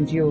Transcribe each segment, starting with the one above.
NGO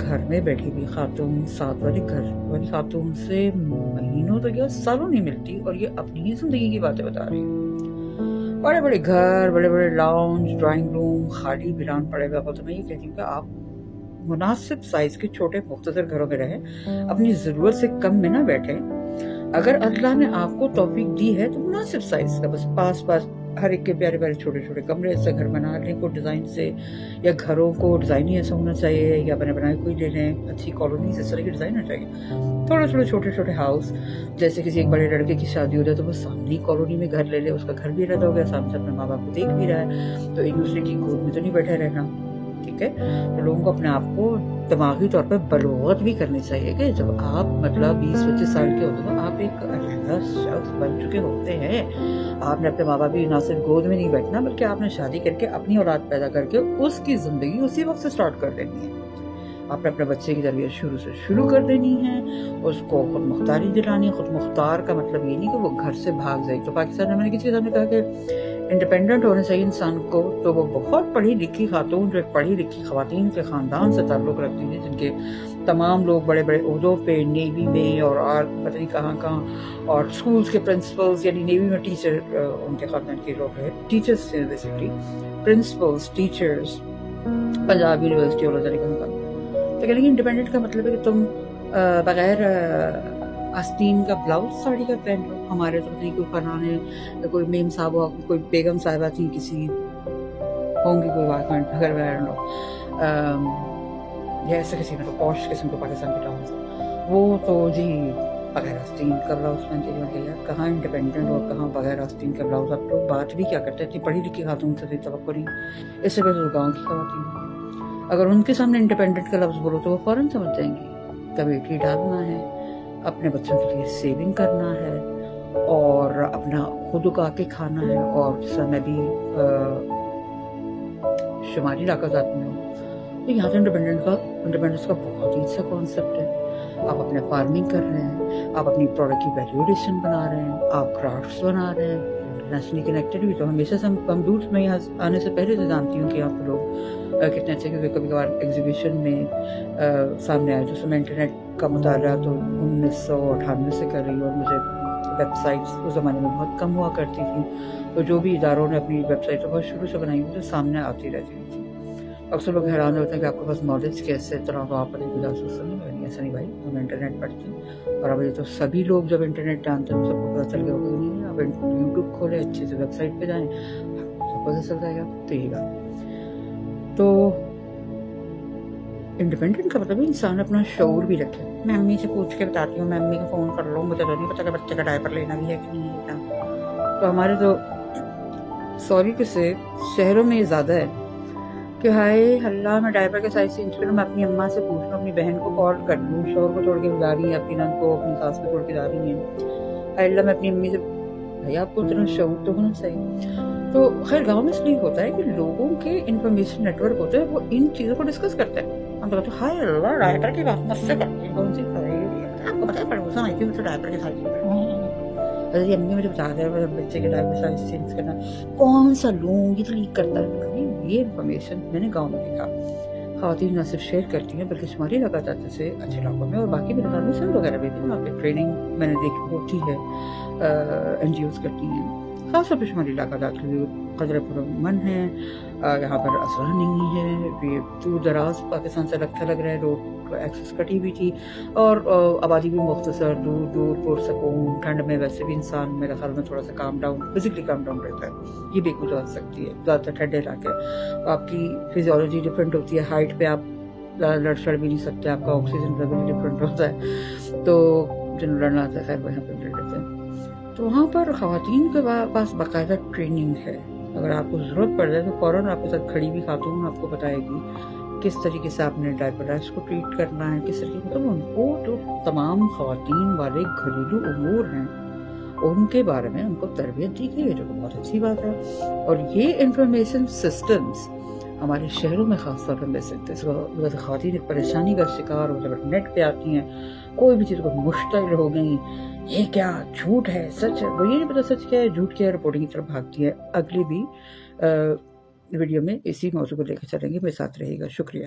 گھر میں بیٹھی ہوئی خاتون ساتھ والے گھر والی خاتون سے مہینوں تک یا سالوں نہیں ملتی، اور یہ اپنی ہی زندگی کی باتیں بتا رہی ہے۔ بڑے بڑے گھر، بڑے بڑے لاؤنج، ڈرائنگ روم خالی ویران پڑے ہوئے ہوتے۔ میں یہ کہتی ہوں کہ آپ مناسب سائز کے چھوٹے مختصر گھروں میں رہیں، اپنی ضرورت سے کم میں نہ بیٹھیں۔ اگر اللہ نے آپ کو توفیق دی ہے تو مناسب سائز کا، بس پاس پاس ہر ایک کے پیارے پیارے چھوٹے چھوٹے کمرے سے گھر بنا لیں کوئی ڈیزائن سے، یا گھروں کو ڈیزائن ہی ایسا ہونا چاہیے، یا بنے بنائے کوئی لے لیں، اچھی کالونیز اس طرح کی ڈیزائن ہونا چاہیے۔ تھوڑے تھوڑے چھوٹے چھوٹے ہاؤس، جیسے کسی ایک بڑے لڑکے کی شادی ہو جائے تو وہ سامنے کالونی میں گھر لے لے، اس کا گھر بھی رہتا ہو گیا، سامنے سے اپنے ماں باپ کو دیکھ بھی رہا ہے، تو ایک دوسرے کی گود میں تو نہیں بیٹھے رہنا، ٹھیک ہے۔ تو لوگوں کو اپنے آپ کو دماغی طور پہ بلوغت بھی کرنی چاہیے کہ جب آپ 20-25 سال کے ہوتے تو آپ ایک علیحدہ شخص بن چکے ہوتے ہیں۔ آپ نے اپنے ماں باپ کی نہ صرف گود میں نہیں بیٹھنا، بلکہ آپ نے شادی کر کے اپنی اولاد پیدا کر کے اس کی زندگی اسی وقت سے سٹارٹ کر دینی ہے۔ آپ نے اپنے بچے کی تربیت شروع سے شروع کر دینی ہے، اس کو خود مختاری دلانی ہے۔ خود مختار کا مطلب یہ نہیں کہ وہ گھر سے بھاگ جائے۔ تو پاکستان میں نے کسی نے کہا کہ انڈیپینڈنٹ ہونا چاہیے انسان کو، تو وہ بہت پڑھی لکھی خاتون جو ایک پڑھی لکھی خواتین کے خاندان سے تعلق رکھتی ہیں، جن کے تمام لوگ بڑے بڑے عہدوں پہ نیوی میں اور پتہ نہیں کہاں کہاں، اور اسکولس کے پرنسپلز، یعنی نیوی میں ٹیچر ان کے خاندان کے لوگ ہیں، ٹیچرس ہیں basically, principles, teachers, Punjab university اور کہاں کا۔ تو کہنے کہ انڈیپینڈنٹ کا مطلب ہے کہ تم بغیر آستین کا بلاؤز ساڑی کا پہن لو۔ ہمارے تو نہیں کوئی فلانے کوئی میم صاحبہ، کوئی بیگم صاحبہ تھی کسی ہوں گی، کوئی واقعہ اگر بہن لو یا ایسے کسی نے پوش قسم کو پاکستان کے ٹاؤن سے، وہ تو جی بغیر آستین کا بلاؤز پہن کے یار کہاں انڈیپینڈنٹ اور کہاں بغیر آستین کا بلاؤز۔ آپ لوگ بات بھی کیا کرتے ہیں، اتنی پڑھی لکھی خاتون سے توقع نہیں، اس سے پہلے تو گاؤں کی خواتین، اگر ان کے سامنے انڈیپینڈنٹ کا لفظ بولو تو وہ فوراً سمجھ جائیں گی۔ کمیٹی ڈالنا ہے، اپنے بچوں کے لیے سیونگ کرنا ہے، اور اپنا خود اگا کے کھانا ہے۔ اور جس طرح میں بھی شمالی علاقہ جات میں ہوں، تو یہاں سے انڈیپینڈنس کا بہت ہی اچھا کانسیپٹ ہے۔ آپ اپنے فارمنگ کر رہے ہیں، آپ اپنی پروڈکٹ کی ویلیو ایڈیشن بنا رہے ہیں، آپ کرافٹس بنا رہے ہیں، انٹرنیشنلی کنیکٹڈ بھی۔ تو ہمیشہ سے ہم دور میں یہاں آنے سے پہلے سے جانتی ہوں کہ آپ لوگ کتنے اچھے، کیونکہ کبھی کبھار ایگزیبیشن میں سامنے آئے، جس میں انٹرنیٹ کا مطالعہ تو 1998 سے کر رہی ہوں، اور مجھے ویب سائٹس اس زمانے میں بہت کم ہوا کرتی تھیں، تو جو بھی اداروں نے اپنی ویب سائٹ بہت شروع سے بنائی مجھے سامنے آتی رہتی تھی۔ اکثر لوگ حیران ہوتے ہیں کہ آپ کے پاس نالج کیسے اتنا، تو آپ کو جاسوس نہیں، ایسا نہیں بھائی، ہم انٹرنیٹ پڑھتے ہیں، اور اب یہ تو سبھی لوگ جب انٹرنیٹ جانتے ہیں سب کو پتہ چل گیا ہوگا نہیں ہے۔ آپ یوٹیوب کھولیں، اچھے سے ویب سائٹ پہ جائیں، سب کو پتہ چل جائے گا۔ تو یہ بات تو انڈیپینڈنٹ کا مطلب انسان اپنا شعور بھی رکھے۔ میں امی سے پوچھ کے بتاتی ہوں، میں امی کو فون کر لوں، مجھے تو نہیں پتا کہ بچے کا ڈائپر لینا بھی ہے کہ نہیں لینا۔ تو ہمارے تو سوری کہ سے شہروں میں یہ زیادہ ہے کہ ہائے اللہ، میں ڈائپر کے سائز چینج کروں، میں اپنی اماں سے پوچھ لوں، اپنی بہن کو کال کر لوں، شوہر کو چھوڑ کے جا رہی ہیں، اپنی نند کو، اپنی ساس کو چھوڑ کے جا رہی ہیں، ہائے اللہ میں اپنی امی سے، بھائی آپ کو اتنا شعور تو ہونا چاہیے۔ تو خیر گاؤں میں اس لیے ہوتا ہے کہ لوگوں کے انفارمیشن نیٹ ورک ہوتے ہیں، وہ ان چیزوں کو ڈسکس کرتے ہیں۔ ہم تو کہتے ہیں ہائے اللہ ڈائپر کی بات مجھ سے کرتے ہیں، کون سی آپ کو پتا ہے پڑوسن آئی تھی مجھے ڈائپر کے سائز امی مجھے بتا دیا بچے کے ڈائپر سائز چینج کرنا، کون سا لوں، یہ تو لیک کرتا ہے۔ یہ انفارمیشن میں نے گاؤں میں دیکھا خواتین نہ صرف شیئر کرتی ہیں بلکہ شمالی علاقہ جاتے سے اچھے علاقوں میں، اور باقی میرے میں سر وغیرہ بھی وہاں پہ ٹریننگ میں نے دیکھی ہوتی ہے، این جی اوز کرتی ہیں، خاص طور پہ شمالی علاقہ جات کے لیے قدر پرامن ہے۔ یہاں پر اسرا نہیں ہے، یہ دور دراز پاکستان سے لگ رہا ہے، روڈ ایکسس کٹی ہوئی تھی، اور آبادی بھی مختصر، دور دور پرسکون، ٹھنڈ میں ویسے بھی انسان میرے خیال میں تھوڑا سا calm down, physically calm down رہتا ہے، یہ بھی کچھ ہو سکتی ہے، زیادہ تر ٹھنڈے علاقے آپ کی فزیولوجی ڈفرینٹ ہوتی ہے، ہائٹ پہ آپ لڑ چڑ بھی نہیں سکتے، آپ کا آکسیجن لیول ڈفرینٹ ہوتا ہے، تو جن لڑنا آتا ہے خیر وہاں پہ لڑ لیتے ہیں۔ تو وہاں پر خواتین کے پاس باقاعدہ ٹریننگ ہے، اگر آپ کو ضرورت پڑ جائے تو فوراً آپ کے ساتھ کھڑی ہوئی خاتون آپ کو بتائے گی کس طریقے سے آپ نے ڈائپر ریش کو ٹریٹ کرنا ہے، کس طریقے مطلب ان کو جو تمام خواتین والے گھریلو امور ہیں ان کے بارے میں ان کو تربیت دی گئی ہے، جو بہت اچھی بات ہے۔ اور یہ انفارمیشن سسٹمز ہمارے شہروں میں خاص طور پر مل سکتے ہیں۔ اس وجہ خواتین ایک پریشانی کا شکار ہو جب نیٹ پہ آتی ہیں، کوئی بھی چیز کو مشتعل ہو گئی، یہ کیا جھوٹ ہے سچ ہے، وہ یہ نہیں پتا سچ کیا ہے جھوٹ کیا ہے، رپورٹنگ کی طرف بھاگتی ہے۔ اگلی بھی ویڈیو میں اسی موضوع کو لے کے چلیں گے، میرے ساتھ رہے گا، شکریہ۔